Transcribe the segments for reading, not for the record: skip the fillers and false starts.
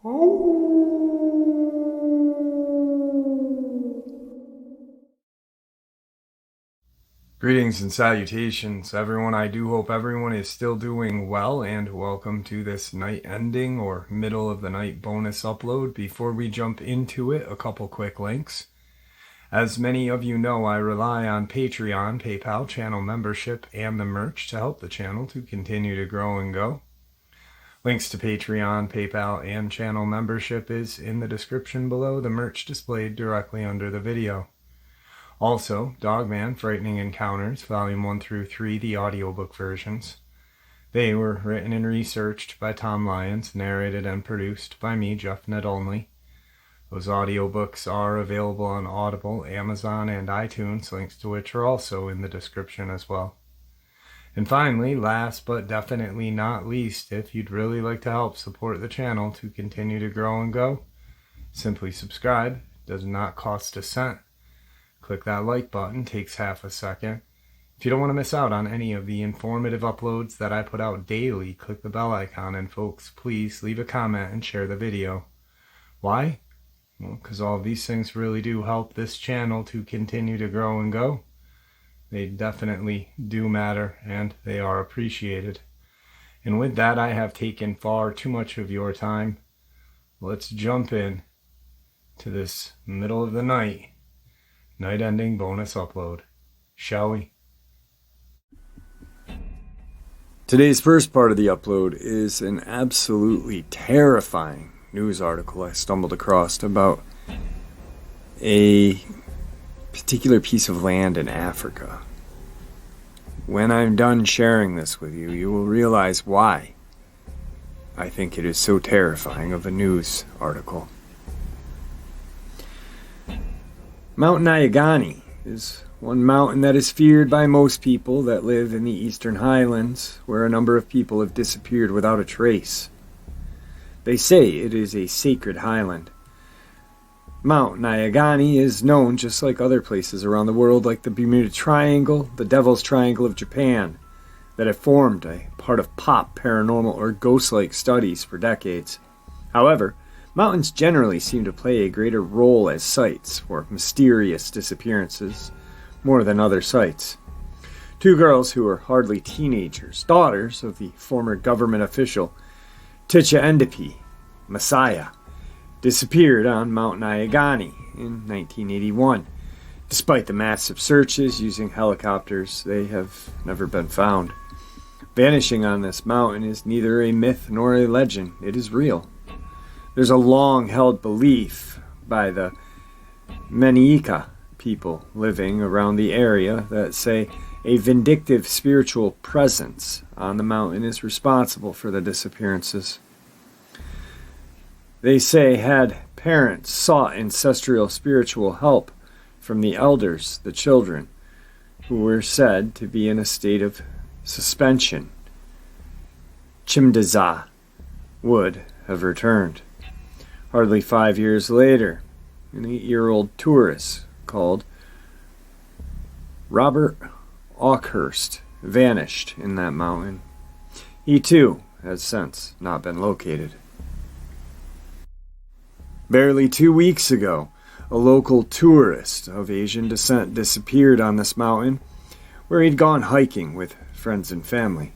Greetings and salutations, everyone. I do hope everyone is still doing well, and welcome to this night ending or middle of the night bonus upload. Before we jump into it, a couple quick links. As many of you know, I rely on Patreon, PayPal, channel membership, and the merch to help the channel to continue to grow and go. Links to Patreon, PayPal, and channel membership is in the description below, the merch displayed directly under the video. Also, Dogman, Frightening Encounters, Volume 1 through 3, the audiobook versions. They were written and researched by Tom Lyons, narrated and produced by me, Jeff Ned Only. Those audiobooks are available on Audible, Amazon, and iTunes, links to which are also in the description as well. And finally, last but definitely not least, if you'd really like to help support the channel to continue to grow and go, simply subscribe. It does not cost a cent. Click that like button, takes half a second. If you don't want to miss out on any of the informative uploads that I put out daily, click the bell icon, and folks, please leave a comment and share the video. Why? Well, because all of these things really do help this channel to continue to grow and go. They definitely do matter, and they are appreciated. And with that, I have taken far too much of your time. Let's jump in to this middle of the night, night-ending bonus upload, shall we? Today's first part of the upload is an absolutely terrifying news article I stumbled across about a particular piece of land in Africa. When I'm done sharing this with you, you will realize why I think it is so terrifying of a news article. Mount Nyagani is one mountain that is feared by most people that live in the eastern highlands, where a number of people have disappeared without a trace. They say it is a sacred highland. Mount Nyagani is known just like other places around the world, like the Bermuda Triangle, the Devil's Triangle of Japan, that have formed a part of pop, paranormal, or ghost-like studies for decades. However, mountains generally seem to play a greater role as sites for mysterious disappearances, more than other sites. Two girls who are hardly teenagers, daughters of the former government official Ticha Endipi, Messiah, disappeared on Mount Nyagani in 1981. Despite the massive searches using helicopters, they have never been found. Vanishing on this mountain is neither a myth nor a legend. It is real. There's a long-held belief by the Maniika people living around the area that say a vindictive spiritual presence on the mountain is responsible for the disappearances. They say had parents sought ancestral spiritual help from the elders, the children, who were said to be in a state of suspension, Chimdaza would have returned. Hardly 5 years later, an 8-year-old tourist called Robert Aukhurst vanished in that mountain. He too has since not been located. Barely 2 weeks ago, a local tourist of Asian descent disappeared on this mountain, where he'd gone hiking with friends and family.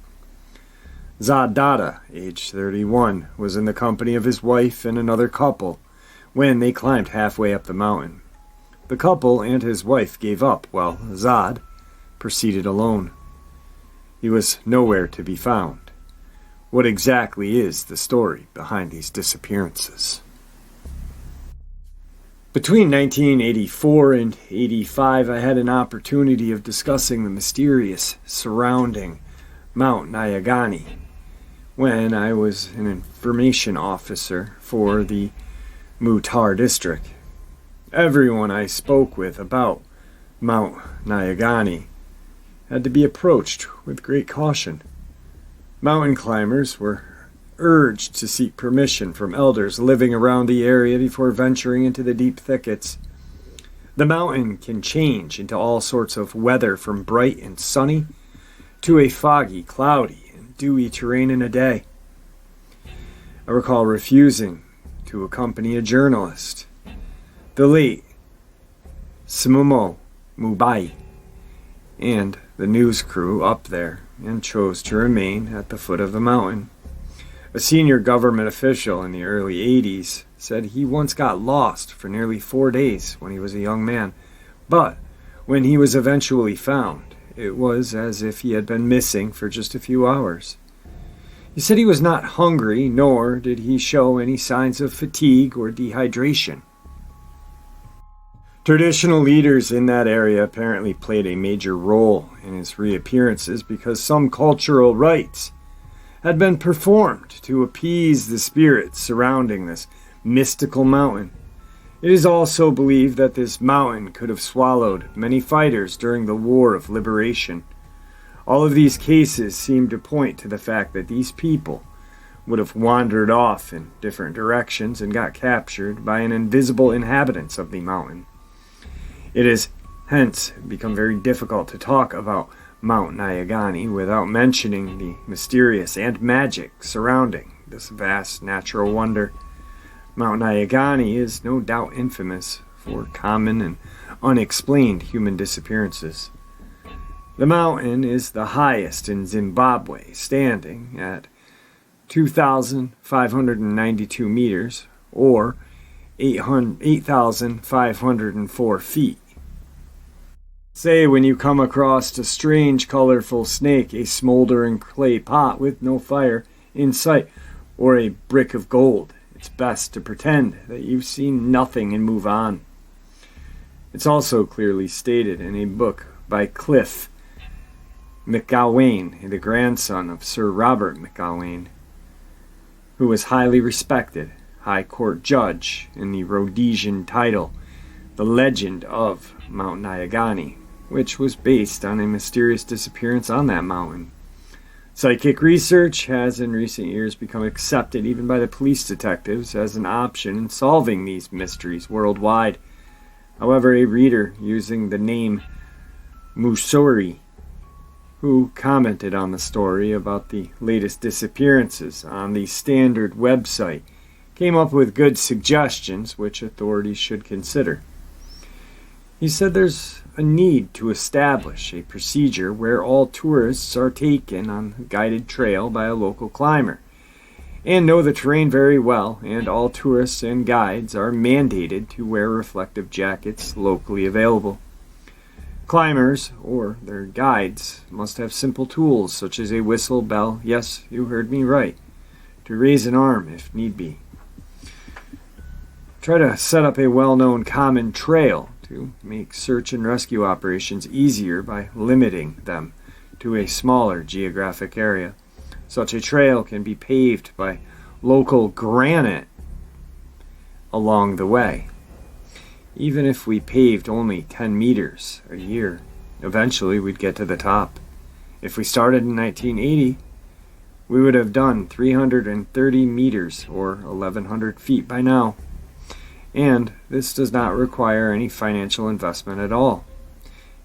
Zadada, age 31, was in the company of his wife and another couple when they climbed halfway up the mountain. The couple and his wife gave up while Zad proceeded alone. He was nowhere to be found. What exactly is the story behind these disappearances? Between 1984 and 85, I had an opportunity of discussing the mysterious surrounding Mount Nyagani when I was an information officer for the Mutar district. Everyone I spoke with about Mount Nyagani had to be approached with great caution. Mountain climbers were urged to seek permission from elders living around the area before venturing into the deep thickets. The mountain can change into all sorts of weather, from bright and sunny to a foggy, cloudy, and dewy terrain in a day. I recall refusing to accompany a journalist, the late Simomo Mubai, and the news crew up there, and chose to remain at the foot of the mountain. A senior government official in the early 80s said he once got lost for nearly 4 days when he was a young man, but when he was eventually found, it was as if he had been missing for just a few hours. He said he was not hungry, nor did he show any signs of fatigue or dehydration. Traditional leaders in that area apparently played a major role in his reappearances because some cultural rites had been performed to appease the spirits surrounding this mystical mountain. It is also believed that this mountain could have swallowed many fighters during the War of Liberation. All of these cases seem to point to the fact that these people would have wandered off in different directions and got captured by an invisible inhabitants of the mountain. It has hence become very difficult to talk about Mount Nyagani without mentioning the mysterious and magic surrounding this vast natural wonder. Mount Nyagani is no doubt infamous for common and unexplained human disappearances. The mountain is the highest in Zimbabwe, standing at 2,592 meters, or 8,504 feet. Say when you come across a strange, colorful snake, a smoldering clay pot with no fire in sight, or a brick of gold, it's best to pretend that you've seen nothing and move on. It's also clearly stated in a book by Cliff McGowan, the grandson of Sir Robert McGowan, who was highly respected High Court judge in the Rhodesian title, The Legend of Mount Nyagani, which was based on a mysterious disappearance on that mountain. Psychic research has in recent years become accepted even by the police detectives as an option in solving these mysteries worldwide. However, a reader using the name Musori, who commented on the story about the latest disappearances on the standard website, came up with good suggestions which authorities should consider. He said there's a need to establish a procedure where all tourists are taken on a guided trail by a local climber and know the terrain very well, and all tourists and guides are mandated to wear reflective jackets locally available. Climbers, or their guides, must have simple tools such as a whistle, bell, yes, you heard me right, to raise an arm if need be. Try to set up a well-known common trail to make search and rescue operations easier by limiting them to a smaller geographic area. Such a trail can be paved by local granite along the way. Even if we paved only 10 meters a year, eventually we'd get to the top. If we started in 1980, we would have done 330 meters or 1,100 feet by now. And this does not require any financial investment at all.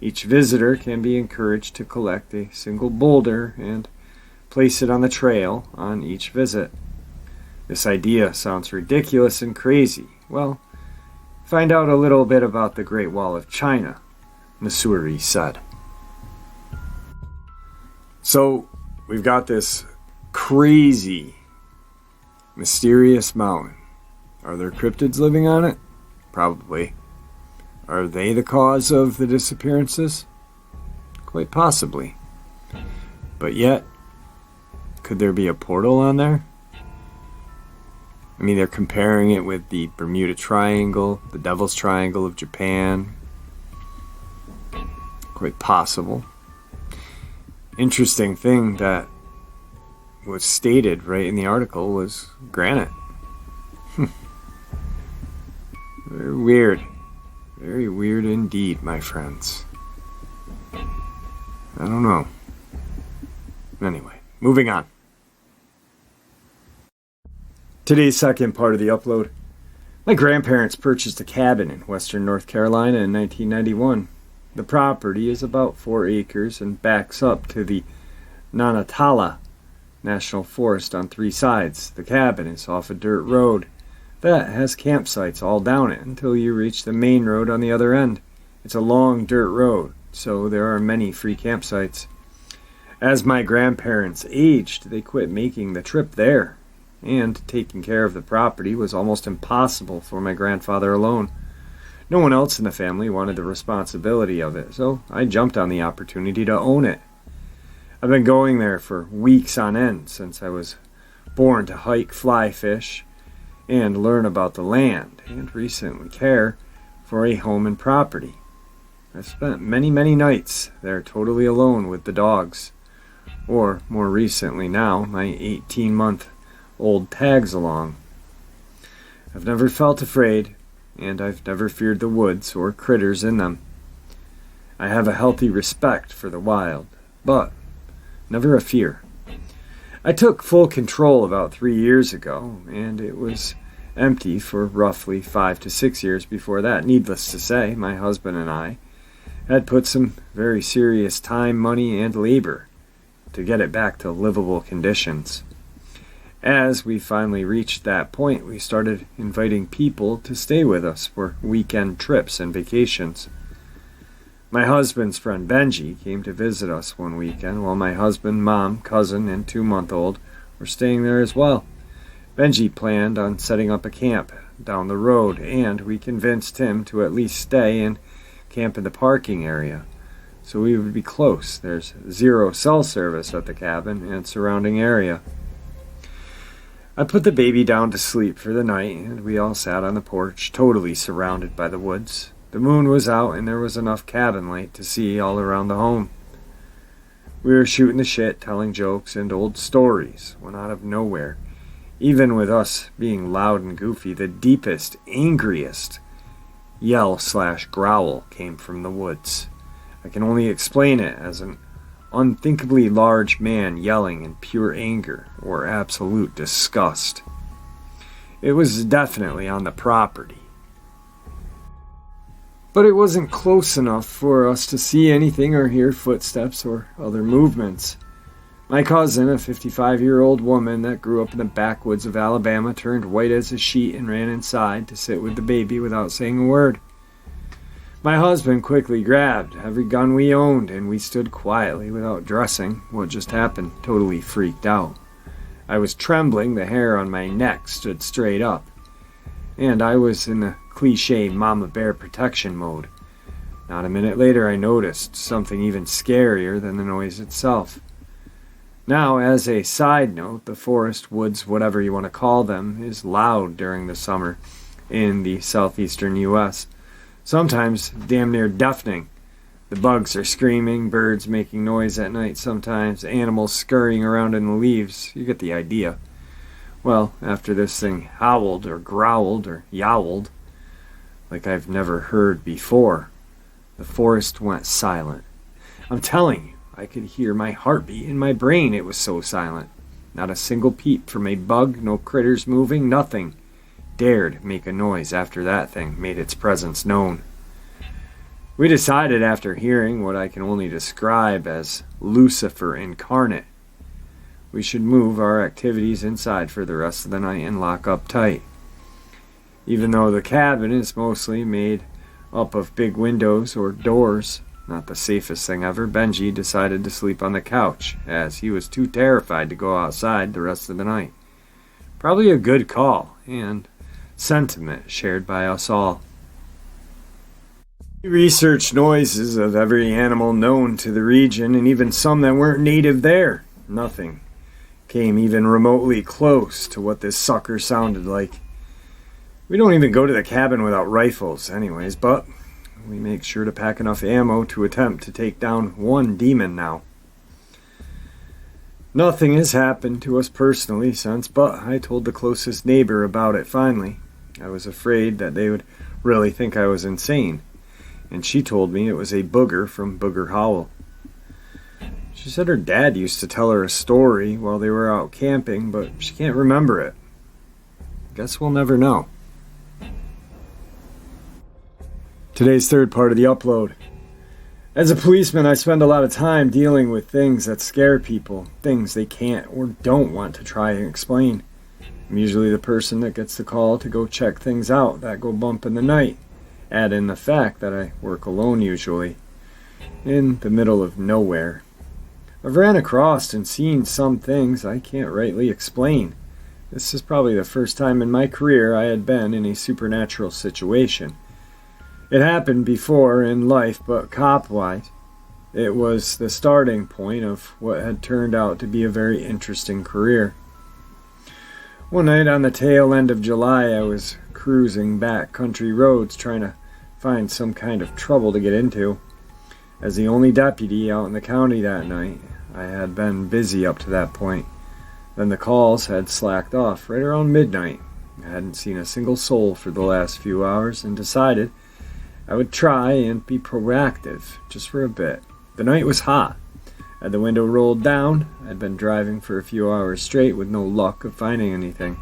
Each visitor can be encouraged to collect a single boulder and place it on the trail on each visit. This idea sounds ridiculous and crazy. Well, find out a little bit about the Great Wall of China, Missouri said. So, we've got this crazy, mysterious mountain. Are there cryptids living on it? Probably. Are they the cause of the disappearances? Quite possibly. But yet, could there be a portal on there? I mean, they're comparing it with the Bermuda Triangle, the Devil's Triangle of Japan. Quite possible. Interesting thing that was stated right in the article was granite. Very weird. Very weird indeed, my friends. I don't know. Anyway, moving on. Today's second part of the upload. My grandparents purchased a cabin in western North Carolina in 1991. The property is about 4 acres and backs up to the Nantahala National Forest on 3 sides. The cabin is off a dirt road that has campsites all down it until you reach the main road on the other end. It's a long dirt road, so there are many free campsites. As my grandparents aged, they quit making the trip there, and taking care of the property was almost impossible for my grandfather alone. No one else in the family wanted the responsibility of it, so I jumped on the opportunity to own it. I've been going there for weeks on end since I was born to hike, fly fish, and learn about the land, and recently care for a home and property. I've spent many nights there totally alone with the dogs, or more recently now, my 18-month-old tags along. I've never felt afraid, and I've never feared the woods or critters in them. I have a healthy respect for the wild, but never a fear. I took full control about 3 years ago, and it was empty for roughly 5 to 6 years before that. Needless to say, my husband and I had put some very serious time, money, and labor to get it back to livable conditions. As we finally reached that point, we started inviting people to stay with us for weekend trips and vacations. My husband's friend Benji came to visit us one weekend while my husband, mom, cousin, and 2-month-old were staying there as well. Benji planned on setting up a camp down the road, and we convinced him to at least stay and camp in the parking area, so we would be close. There's 0 cell service at the cabin and surrounding area. I put the baby down to sleep for the night, and we all sat on the porch, totally surrounded by the woods. The moon was out, and there was enough cabin light to see all around the home. We were shooting the shit, telling jokes and old stories, when out of nowhere, even with us being loud and goofy, the deepest, angriest yell/growl came from the woods. I can only explain it as an unthinkably large man yelling in pure anger or absolute disgust. It was definitely on the property, but it wasn't close enough for us to see anything or hear footsteps or other movements. My cousin, a 55-year-old woman that grew up in the backwoods of Alabama, turned white as a sheet and ran inside to sit with the baby without saying a word. My husband quickly grabbed every gun we owned, and we stood quietly without dressing what just happened, totally freaked out. I was trembling, the hair on my neck stood straight up, and I was in the cliché mama bear protection mode. Not a minute later, I noticed something even scarier than the noise itself. Now, as a side note, the forest, woods, whatever you want to call them, is loud during the summer in the southeastern U.S., sometimes damn near deafening. The bugs are screaming, birds making noise at night sometimes, animals scurrying around in the leaves. You get the idea. Well, after this thing howled or growled or yowled, like I've never heard before, the forest went silent. I'm telling you, I could hear my heartbeat in my brain. It was so silent. Not a single peep from a bug, no critters moving, nothing dared make a noise after that thing made its presence known. We decided, after hearing what I can only describe as Lucifer incarnate, we should move our activities inside for the rest of the night and lock up tight. Even though the cabin is mostly made up of big windows or doors, not the safest thing ever, Benji decided to sleep on the couch, as he was too terrified to go outside the rest of the night. Probably a good call, and sentiment shared by us all. We researched noises of every animal known to the region, and even some that weren't native there. Nothing came even remotely close to what this sucker sounded like. We don't even go to the cabin without rifles anyways, but we make sure to pack enough ammo to attempt to take down one demon now. Nothing has happened to us personally since, but I told the closest neighbor about it finally. I was afraid that they would really think I was insane, and she told me it was a booger from Booger Hollow. She said her dad used to tell her a story while they were out camping, but she can't remember it. Guess we'll never know. Today's third part of the upload. As a policeman, I spend a lot of time dealing with things that scare people, things they can't or don't want to try and explain. I'm usually the person that gets the call to go check things out that go bump in the night. Add in the fact that I work alone usually, in the middle of nowhere. I've ran across and seen some things I can't rightly explain. This is probably the first time in my career I had been in a supernatural situation. It happened before in life, but cop-wise, it was the starting point of what had turned out to be a very interesting career. One night on the tail end of July, I was cruising back country roads trying to find some kind of trouble to get into. As the only deputy out in the county that night, I had been busy up to that point. Then the calls had slacked off right around midnight. I hadn't seen a single soul for the last few hours and decided I would try and be proactive just for a bit. The night was hot. I had the window rolled down. I'd been driving for a few hours straight with no luck of finding anything.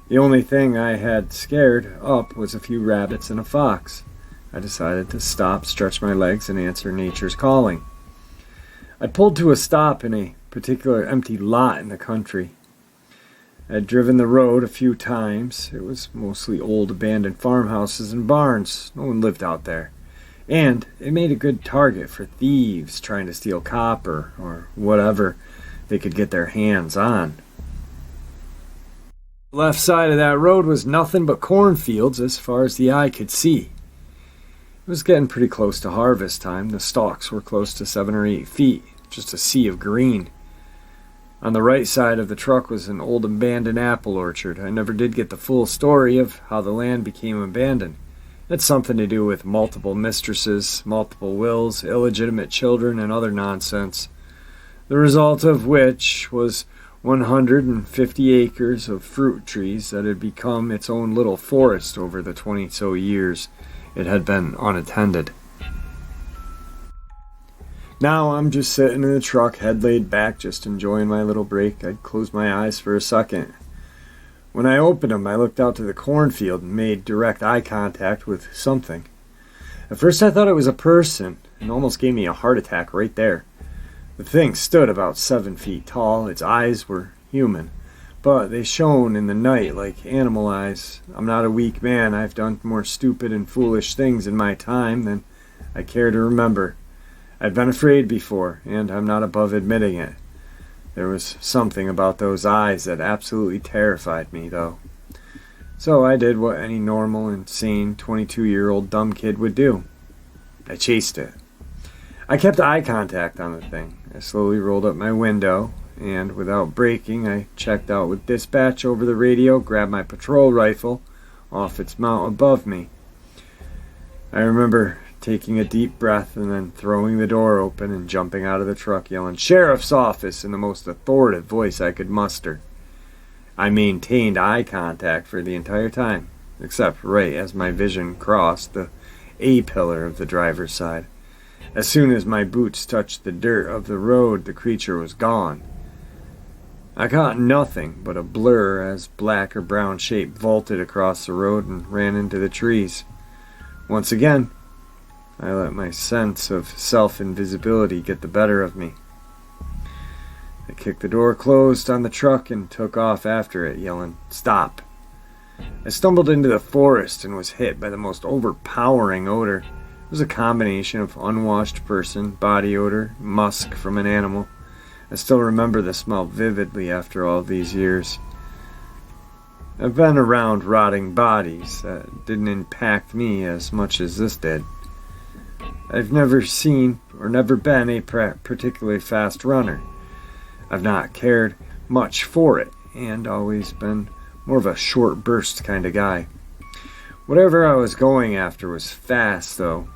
The only thing I had scared up was a few rabbits and a fox. I decided to stop, stretch my legs, and answer nature's calling. I pulled to a stop in a particular empty lot in the country. I had driven the road a few times. It was mostly old abandoned farmhouses and barns. No one lived out there. And it made a good target for thieves trying to steal copper or whatever they could get their hands on. The left side of that road was nothing but cornfields as far as the eye could see. It was getting pretty close to harvest time. The stalks were close to 7 or 8 feet, just a sea of green. On the right side of the truck was an old abandoned apple orchard. I never did get the full story of how the land became abandoned. It had something to do with multiple mistresses, multiple wills, illegitimate children, and other nonsense. The result of which was 150 acres of fruit trees that had become its own little forest over the 20-so years it had been unattended. Now I'm just sitting in the truck, head laid back, just enjoying my little break. I'd closed my eyes for a second. When I opened them, I looked out to the cornfield and made direct eye contact with something. At first I thought it was a person, and almost gave me a heart attack right there. The thing stood about 7 feet tall. Its eyes were human, but they shone in the night like animal eyes. I'm not a weak man. I've done more stupid and foolish things in my time than I care to remember. I'd been afraid before, and I'm not above admitting it. There was something about those eyes that absolutely terrified me, though. So I did what any normal, insane, 22-year-old dumb kid would do. I chased it. I kept eye contact on the thing. I slowly rolled up my window, and without braking, I checked out with dispatch over the radio, grabbed my patrol rifle off its mount above me. I remember taking a deep breath and then throwing the door open and jumping out of the truck, yelling, "Sheriff's office," in the most authoritative voice I could muster. I maintained eye contact for the entire time, except right as my vision crossed the A-pillar of the driver's side. As soon as my boots touched the dirt of the road, the creature was gone. I caught nothing but a blur as black or brown shape vaulted across the road and ran into the trees. Once again, I let my sense of self-invisibility get the better of me. I kicked the door closed on the truck and took off after it, yelling, "Stop!" I stumbled into the forest and was hit by the most overpowering odor. It was a combination of unwashed person, body odor, musk from an animal. I still remember the smell vividly after all these years. I've been around rotting bodies that didn't impact me as much as this did. I've never seen or never been a particularly fast runner. I've not cared much for it and always been more of a short burst kind of guy. Whatever I was going after was fast, though.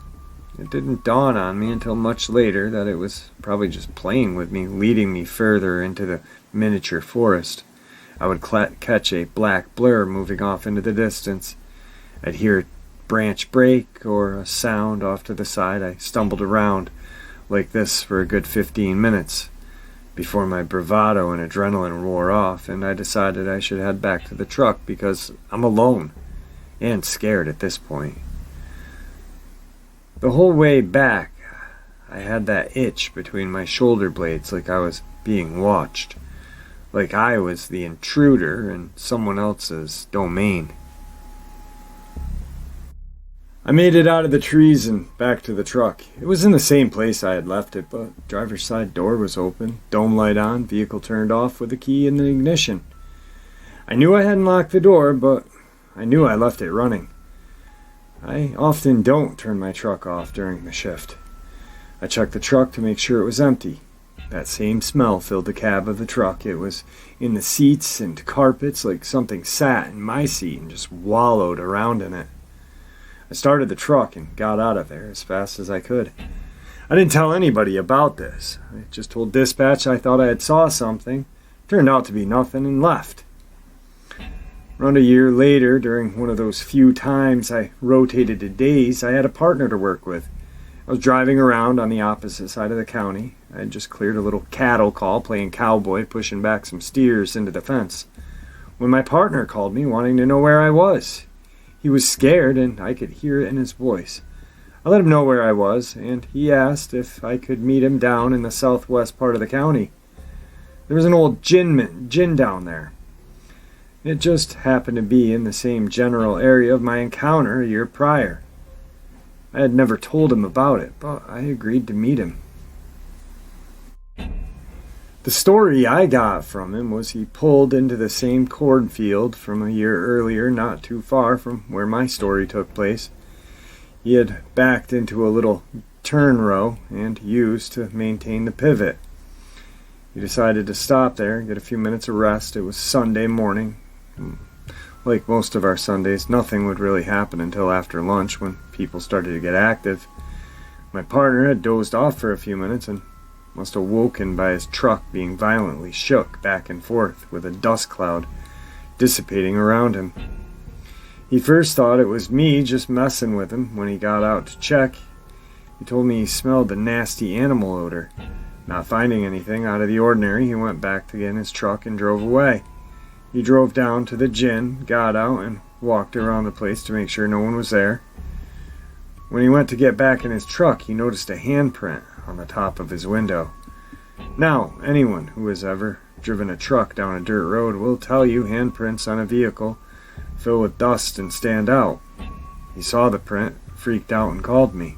It didn't dawn on me until much later that it was probably just playing with me, leading me further into the miniature forest. I would catch a black blur moving off into the distance. I'd hear a branch break or a sound off to the side. I stumbled around like this for a good 15 minutes before my bravado and adrenaline wore off, and I decided I should head back to the truck because I'm alone and scared at this point. The whole way back, I had that itch between my shoulder blades like I was being watched. like I was the intruder in someone else's domain. I made it out of the trees and back to the truck. It was in the same place I had left it, but driver's side door was open, dome light on, vehicle turned off with a key in the ignition. I knew I hadn't locked the door, but I knew I left it running. I often don't turn my truck off during the shift. I checked the truck to make sure it was empty. That same smell filled the cab of the truck. It was in the seats and carpets, like something sat in my seat and just wallowed around in it. I started the truck and got out of there as fast as I could. I didn't tell anybody about this. I just told dispatch I thought I had saw something. Turned out to be nothing and left. Around a year later, during one of those few times I rotated to days, I had a partner to work with. I was driving around on the opposite side of the county. I had just cleared a little cattle call, playing cowboy, pushing back some steers into the fence, when my partner called me wanting to know where I was. He was scared, and I could hear it in his voice. I let him know where I was, and he asked if I could meet him down in the southwest part of the county. There was an old gin down there. It just happened to be in the same general area of my encounter a year prior. I had never told him about it, but I agreed to meet him. The story I got from him was he pulled into the same cornfield from a year earlier, not too far from where my story took place. He had backed into a little turn row and used to maintain the pivot. He decided to stop there, get a few minutes of rest. It was Sunday morning. Like most of our Sundays, nothing would really happen until after lunch when people started to get active. My partner had dozed off for a few minutes and must have woken by his truck being violently shook back and forth with a dust cloud dissipating around him. He first thought it was me just messing with him. When he got out to check, he told me he smelled the nasty animal odor. Not finding anything out of the ordinary, he went back to get in his truck and drove away. He drove down to the gin, got out, and walked around the place to make sure no one was there. When he went to get back in his truck, he noticed a handprint on the top of his window. Now, anyone who has ever driven a truck down a dirt road will tell you handprints on a vehicle fill with dust and stand out. He saw the print, freaked out, and called me.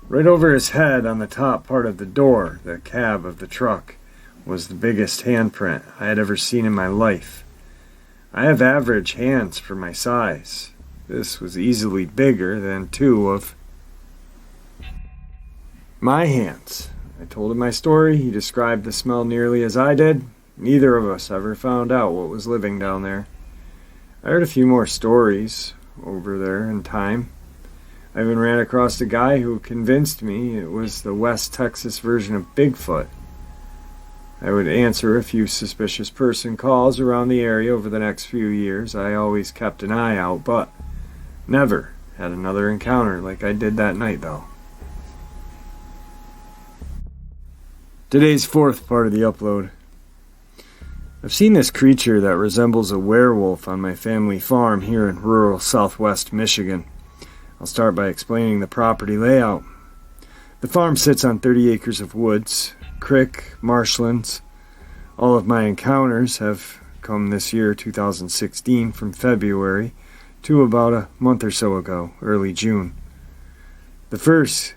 Right over his head on the top part of the door, the cab of the truck, was the biggest handprint I had ever seen in my life. I have average hands for my size. This was easily bigger than two of my hands. I told him my story. He described the smell nearly as I did. Neither of us ever found out what was living down there. I heard a few more stories over there in time. I even ran across a guy who convinced me it was the West Texas version of Bigfoot. I would answer a few suspicious person calls around the area over the next few years. I always kept an eye out, but never had another encounter like I did that night, though. Today's fourth part of the upload. I've seen this creature that resembles a werewolf on my family farm here in rural southwest Michigan. I'll start by explaining the property layout. The farm sits on 30 acres of woods, creek, marshlands. All of my encounters have come this year, 2016, from February to about a month or so ago, early June. The first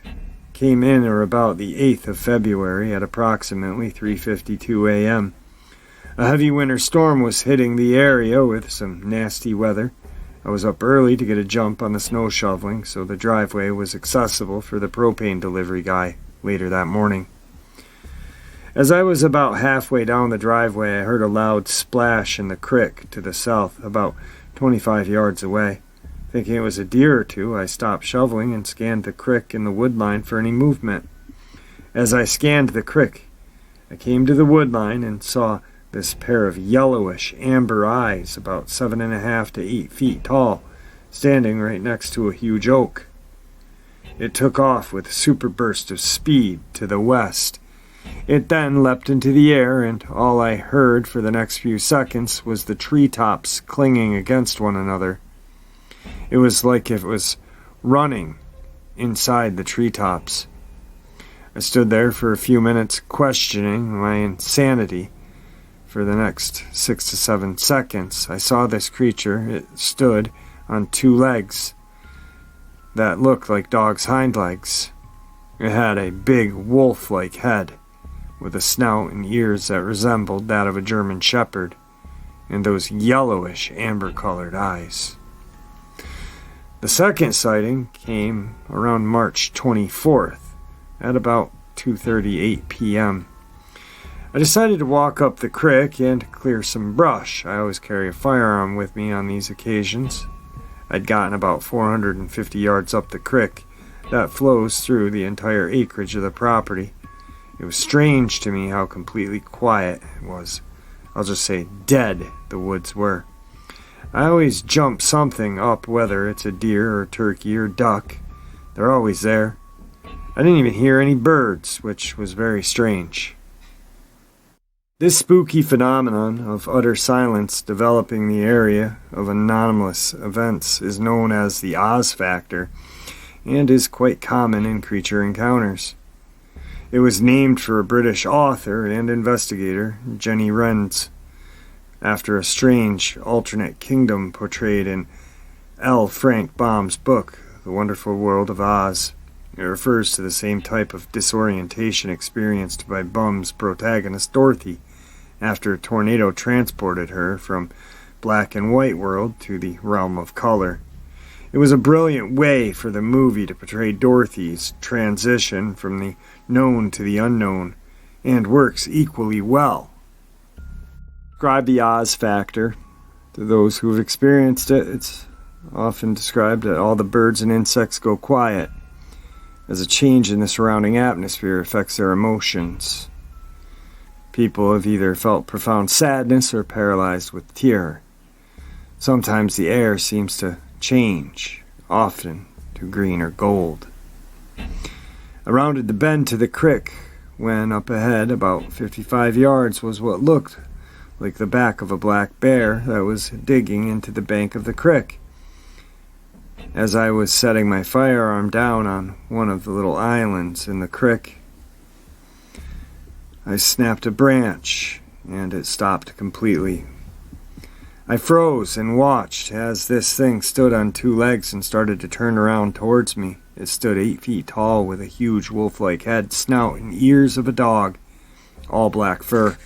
came in or about the 8th of February at approximately 3:52 a.m. A heavy winter storm was hitting the area with some nasty weather. I was up early to get a jump on the snow shoveling, so the driveway was accessible for the propane delivery guy later that morning. As I was about halfway down the driveway, I heard a loud splash in the creek to the south, about 25 yards away. Thinking it was a deer or two, I stopped shoveling and scanned the creek and the wood line for any movement. As I scanned the creek, I came to the wood line and saw this pair of yellowish amber eyes, about 7.5 to 8 feet tall, standing right next to a huge oak. It took off with a super burst of speed to the west. It then leapt into the air, and all I heard for the next few seconds was the treetops clinging against one another. It was like it was running inside the treetops. I stood there for a few minutes questioning my insanity. for the next 6 to 7 seconds. I saw this creature. It stood on 2 legs that looked like dog's hind legs. It had a big wolf-like head with a snout and ears that resembled that of a German shepherd, and those yellowish amber-colored eyes. The second sighting came around March 24th at about 2:38 p.m. I decided to walk up the creek and clear some brush. I always carry a firearm with me on these occasions. I'd gotten about 450 yards up the creek that flows through the entire acreage of the property. It was strange to me how completely quiet it was. I'll just say dead the woods were. I always jump something up, whether it's a deer or turkey or duck. They're always there. I didn't even hear any birds, which was very strange. This spooky phenomenon of utter silence developing the area of anomalous events is known as the Oz factor and is quite common in creature encounters. It was named for a British author and investigator, Jenny Wrens, after a strange alternate kingdom portrayed in L. Frank Baum's book, The Wonderful World of Oz. It refers to the same type of disorientation experienced by Baum's protagonist Dorothy after a tornado transported her from black and white world to the realm of color. It was a brilliant way for the movie to portray Dorothy's transition from the known to the unknown, and works equally well. Describe the Oz factor. To those who have experienced it, it's often described that all the birds and insects go quiet, as a change in the surrounding atmosphere affects their emotions. People have either felt profound sadness or paralyzed with terror. Sometimes the air seems to change, often to green or gold. I rounded the bend to the creek when up ahead, about 55 yards, was what looked like the back of a black bear that was digging into the bank of the creek. As I was setting my firearm down on one of the little islands in the creek, I snapped a branch, and it stopped completely. I froze and watched as this thing stood on 2 legs and started to turn around towards me. It stood 8 feet tall with a huge wolf-like head, snout, and ears of a dog, all black fur.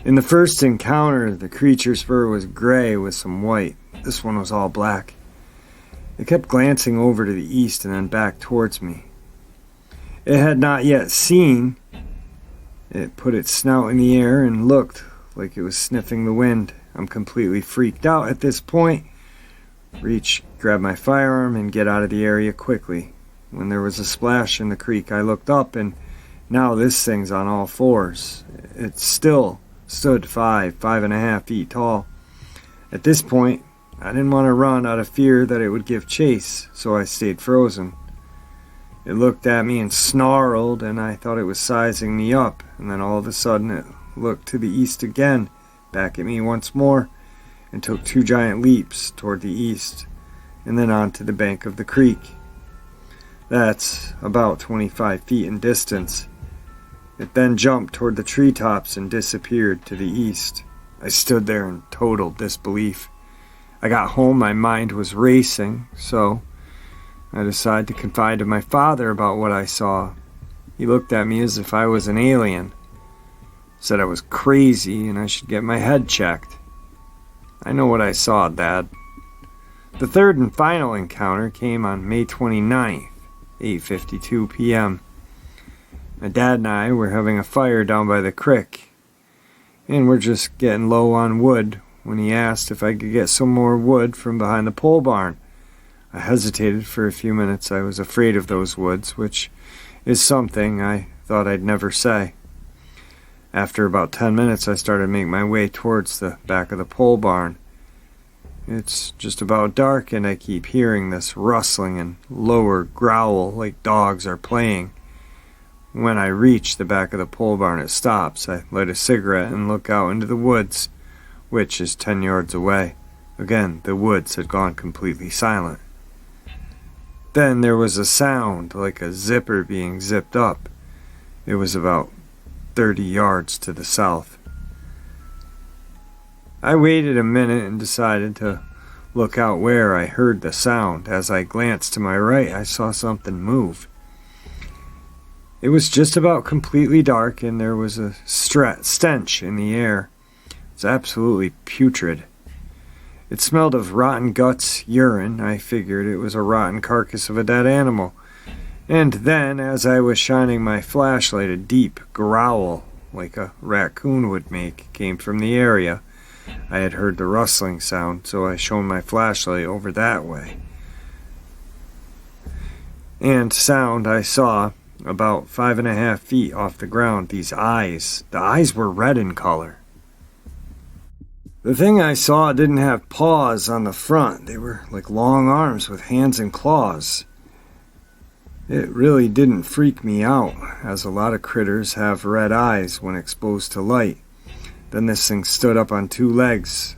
In the first encounter, the creature's fur was gray with some white. This one was all black. It kept glancing over to the east and then back towards me. It had not yet seen. It put its snout in the air and looked like it was sniffing the wind. I'm completely freaked out at this point. Grab my firearm, and get out of the area quickly. When there was a splash in the creek, I looked up, and now this thing's on all fours. It still stood 5.5 feet tall. At this point, I didn't want to run out of fear that it would give chase, so I stayed frozen. It looked at me and snarled, and I thought it was sizing me up, and then all of a sudden it looked to the east again, back at me once more, and took 2 giant leaps toward the east, and then onto the bank of the creek. That's about 25 feet in distance. It then jumped toward the treetops and disappeared to the east. I stood there in total disbelief. I got home, my mind was racing, so I decided to confide to my father about what I saw. He looked at me as if I was an alien, said I was crazy and I should get my head checked. I know what I saw, Dad. The third and final encounter came on May 29th, 8:52 p.m. My dad and I were having a fire down by the creek, and we're just getting low on wood when he asked if I could get some more wood from behind the pole barn. I hesitated for a few minutes. I was afraid of those woods, which is something I thought I'd never say. After about 10 minutes, I started to make my way towards the back of the pole barn. It's just about dark, and I keep hearing this rustling and lower growl like dogs are playing. When I reach the back of the pole barn, it stops. I light a cigarette and look out into the woods, which is 10 yards away. Again, the woods had gone completely silent. Then there was a sound like a zipper being zipped up. It was about 30 yards to the south. I waited a minute and decided to look out where I heard the sound. As I glanced to my right, I saw something move. It was just about completely dark, and there was a stench in the air. It was absolutely putrid. It smelled of rotten guts, urine. I figured it was a rotten carcass of a dead animal. And then, as I was shining my flashlight, a deep growl, like a raccoon would make, came from the area. I had heard the rustling sound, so I shone my flashlight over that way. And sound I saw about 5.5 feet off the ground, these eyes. The eyes were red in color. The thing I saw didn't have paws on the front. They were like long arms with hands and claws. It really didn't freak me out, as a lot of critters have red eyes when exposed to light. Then this thing stood up on 2 legs.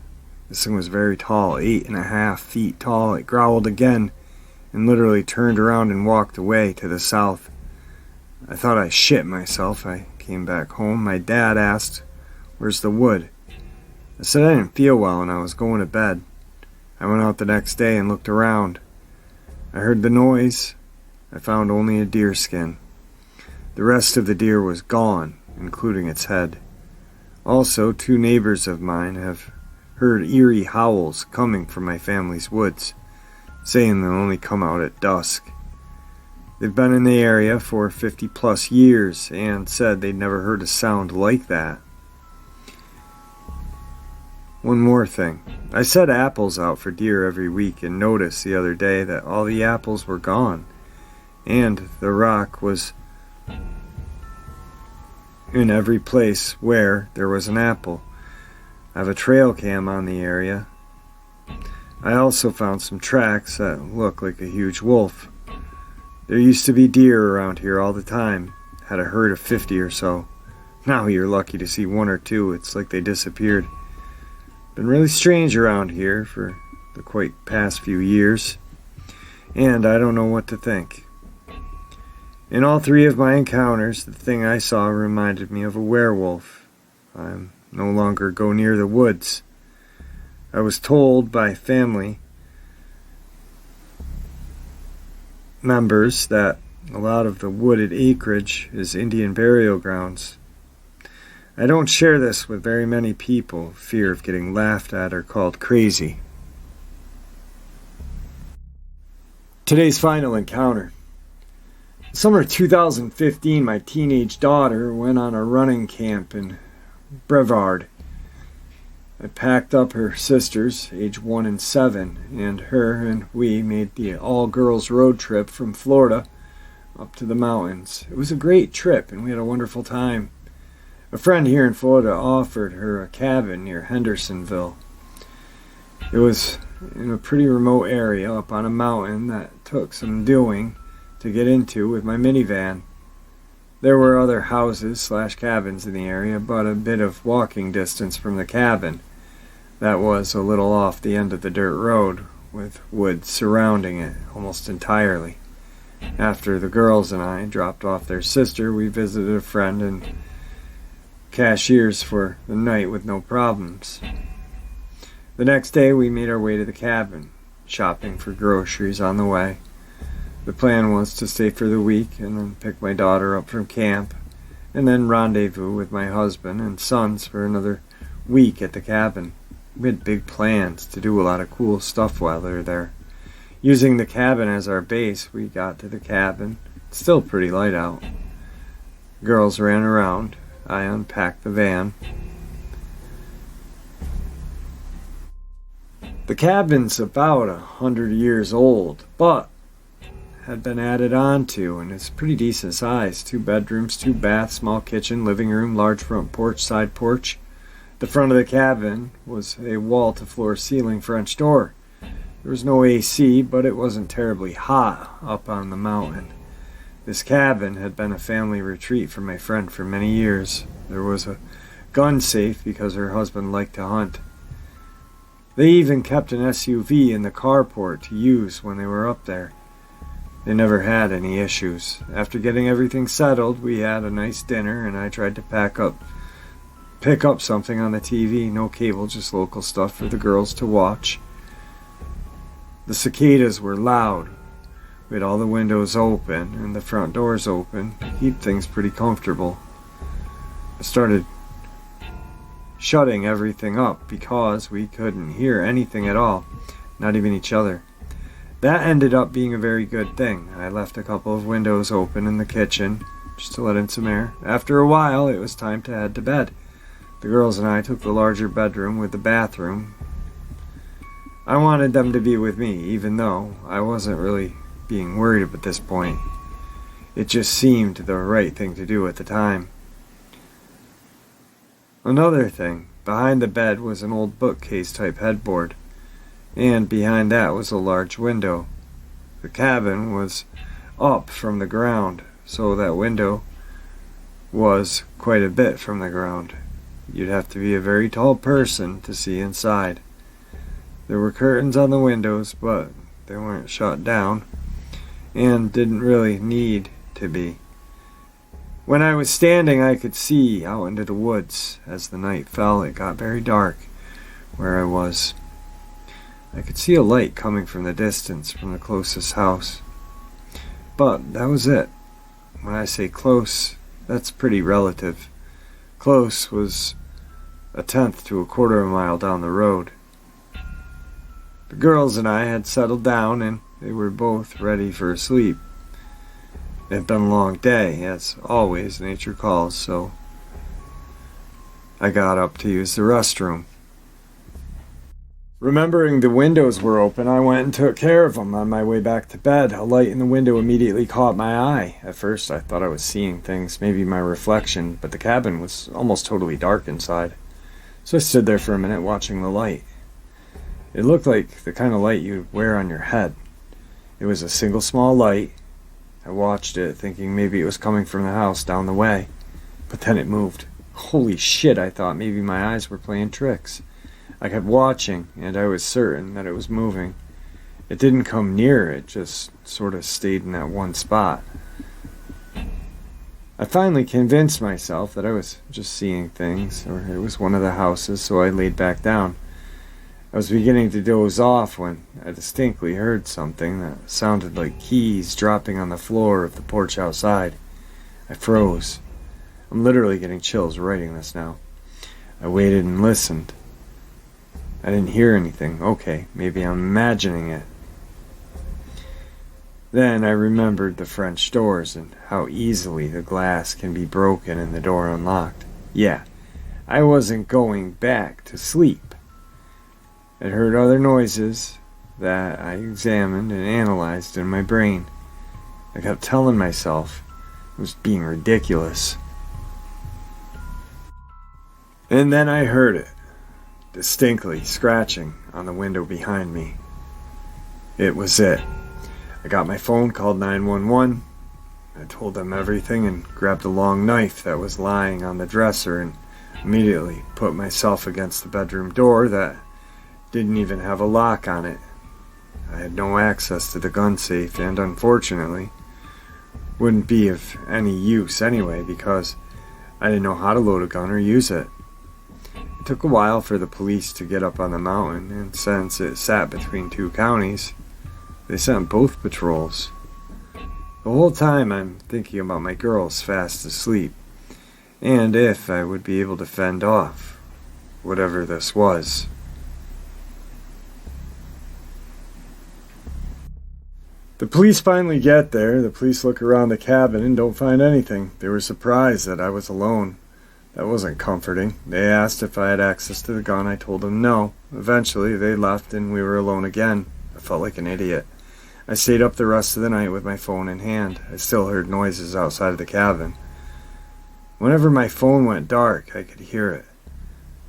This thing was very tall, 8.5 feet tall. It growled again and literally turned around and walked away to the south. I thought I shit myself. I came back home. My dad asked, "Where's the wood?" I said I didn't feel well and I was going to bed. I went out the next day and looked around. I heard the noise. I found only a deer skin. The rest of the deer was gone, including its head. Also, 2 neighbors of mine have heard eerie howls coming from my family's woods, saying they'll only come out at dusk. They've been in the area for 50+ years and said they'd never heard a sound like that. One more thing. I set apples out for deer every week and noticed the other day that all the apples were gone, and the rock was in every place where there was an apple. I have a trail cam on the area. I also found some tracks that look like a huge wolf. There used to be deer around here all the time. Had a herd of 50 or so. Now you're lucky to see 1 or 2. It's like they disappeared. Been really strange around here for the quite past few years, and I don't know what to think. In all 3 of my encounters, the thing I saw reminded me of a werewolf. I'm no longer go near the woods. I was told by family members that a lot of the wooded acreage is Indian burial grounds. I don't share this with very many people, fear of getting laughed at or called crazy. Today's final encounter. Summer 2015, my teenage daughter went on a running camp in Brevard. I packed up her sisters, age 1 and 7, and her and we made the all-girls road trip from Florida up to the mountains. It was a great trip, and we had a wonderful time. A friend here in Florida offered her a cabin near Hendersonville. It was in a pretty remote area up on a mountain that took some doing to get into with my minivan. There were other houses/cabins in the area, but a bit of walking distance from the cabin. That was a little off the end of the dirt road, with woods surrounding it almost entirely. After the girls and I dropped off their sister, we visited a friend and cashiers for the night with no problems. The next day we made our way to the cabin, shopping for groceries on the way. The plan was to stay for the week and then pick my daughter up from camp, and then rendezvous with my husband and sons for another week at the cabin. We had big plans to do a lot of cool stuff while they were there. Using the cabin as our base, we got to the cabin. It's still pretty light out. Girls ran around. I unpacked the van. The cabin's about 100 years old, but had been added on to, and it's pretty decent size. 2 bedrooms, 2 baths, small kitchen, living room, large front porch, side porch. The front of the cabin was a wall-to-floor ceiling French door. There was no AC, but it wasn't terribly hot up on the mountain. This cabin had been a family retreat for my friend for many years. There was a gun safe because her husband liked to hunt. They even kept an SUV in the carport to use when they were up there. They never had any issues. After getting everything settled, we had a nice dinner, and I tried to pack up pick up something on the TV. No cable, just local stuff for the girls to watch. The cicadas were loud. We had all the windows open and the front doors open to keep things pretty comfortable. I started shutting everything up because we couldn't hear anything at all, not even each other. That ended up being a very good thing. I left a couple of windows open in the kitchen just to let in some air. After a while, it was time to head to bed. The girls and I took the larger bedroom with the bathroom. I wanted them to be with me, even though I wasn't really being worried at this point. It just seemed the right thing to do at the time. Another thing, behind the bed was an old bookcase type headboard, and behind that was a large window. The cabin was up from the ground, so that window was quite a bit from the ground. You'd have to be a very tall person to see inside. There were curtains on the windows, but they weren't shut down, and didn't really need to be. When I was standing, I could see out into the woods. As the night fell, it got very dark where I was. I could see a light coming from the distance, from the closest house. But that was it. When I say close, that's pretty relative. Close was a tenth to a quarter of a mile down the road. The girls and I had settled down, and they were both ready for sleep. It had been a long day, as always, nature calls, so I got up to use the restroom. Remembering the windows were open, I went and took care of them. On my way back to bed, a light in the window immediately caught my eye. At first, I thought I was seeing things, maybe my reflection, but the cabin was almost totally dark inside. So I stood there for a minute watching the light. It looked like the kind of light you'd wear on your head. It was a single small light. I watched it, thinking maybe it was coming from the house down the way. But then it moved. Holy shit, I thought maybe my eyes were playing tricks. I kept watching, and I was certain that it was moving. It didn't come near, it just sort of stayed in that one spot. I finally convinced myself that I was just seeing things, or it was one of the houses, so I laid back down. I was beginning to doze off when I distinctly heard something that sounded like keys dropping on the floor of the porch outside. I froze. I'm literally getting chills writing this now. I waited and listened. I didn't hear anything. Okay, maybe I'm imagining it. Then I remembered the French doors and how easily the glass can be broken and the door unlocked. Yeah, I wasn't going back to sleep. I heard other noises that I examined and analyzed in my brain. I kept telling myself it was being ridiculous. And then I heard it, distinctly scratching on the window behind me. It was it. I got my phone, called 911. I told them everything and grabbed a long knife that was lying on the dresser and immediately put myself against the bedroom door that didn't even have a lock on it. I had no access to the gun safe and, unfortunately, wouldn't be of any use anyway because I didn't know how to load a gun or use it. It took a while for the police to get up on the mountain, and since it sat between two counties, they sent both patrols. The whole time I'm thinking about my girls fast asleep, and if I would be able to fend off whatever this was. The police finally get there. The police look around the cabin and don't find anything. They were surprised that I was alone. That wasn't comforting. They asked if I had access to the gun. I told them no. Eventually, they left and we were alone again. I felt like an idiot. I stayed up the rest of the night with my phone in hand. I still heard noises outside of the cabin. Whenever my phone went dark, I could hear it.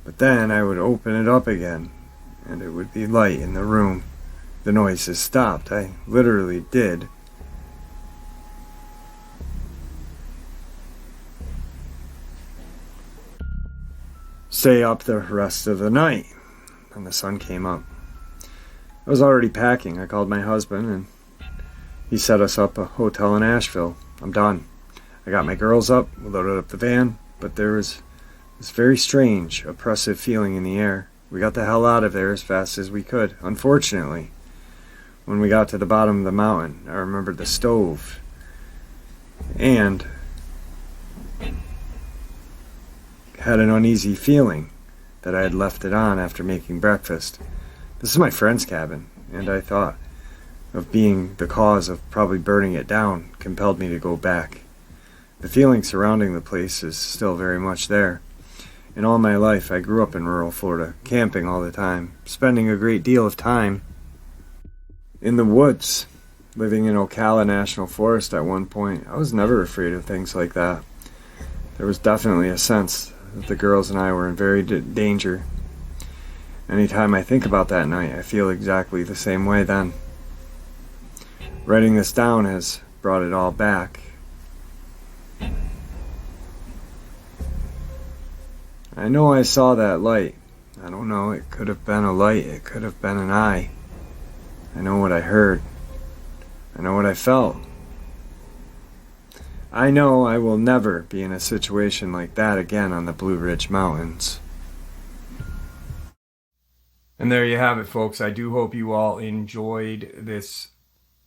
But then I would open it up again, and it would be light in the room. The noises stopped. I literally did. Stay up the rest of the night. And the sun came up. I was already packing. I called my husband and he set us up a hotel in Asheville. I'm done. I got my girls up, we loaded up the van, but there was This very strange, oppressive feeling in the air. We got the hell out of there as fast as we could. Unfortunately, when we got to the bottom of the mountain, I remembered the stove. And had an uneasy feeling that I had left it on after making breakfast. This is my friend's cabin, and I thought of being the cause of probably burning it down compelled me to go back. The feeling surrounding the place is still very much there. In all my life, I grew up in rural Florida, camping all the time, spending a great deal of time in the woods, living in Ocala National Forest at one point. I was never afraid of things like that. There was definitely a sense that the girls and I were in very danger. Anytime I think about that night, I feel exactly the same way then. Writing this down has brought it all back. I know I saw that light. I don't know, it could have been a light, it could have been an eye. I know what I heard. I know what I felt. I know I will never be in a situation like that again on the Blue Ridge Mountains. And there you have it, folks. I do hope you all enjoyed this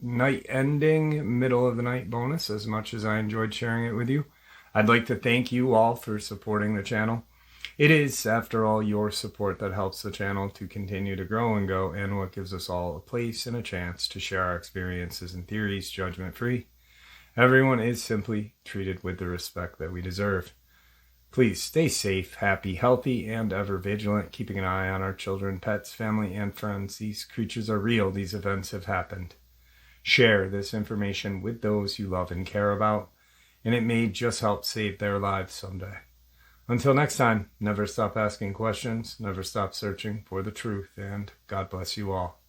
night ending, middle of the night bonus as much as I enjoyed sharing it with you. I'd like to thank you all for supporting the channel. It is, after all, your support that helps the channel to continue to grow and go, and what gives us all a place and a chance to share our experiences and theories judgment-free. Everyone is simply treated with the respect that we deserve. Please stay safe, happy, healthy, and ever vigilant, keeping an eye on our children, pets, family, and friends. These creatures are real. These events have happened. Share this information with those you love and care about, and it may just help save their lives someday. Until next time, never stop asking questions, never stop searching for the truth, and God bless you all.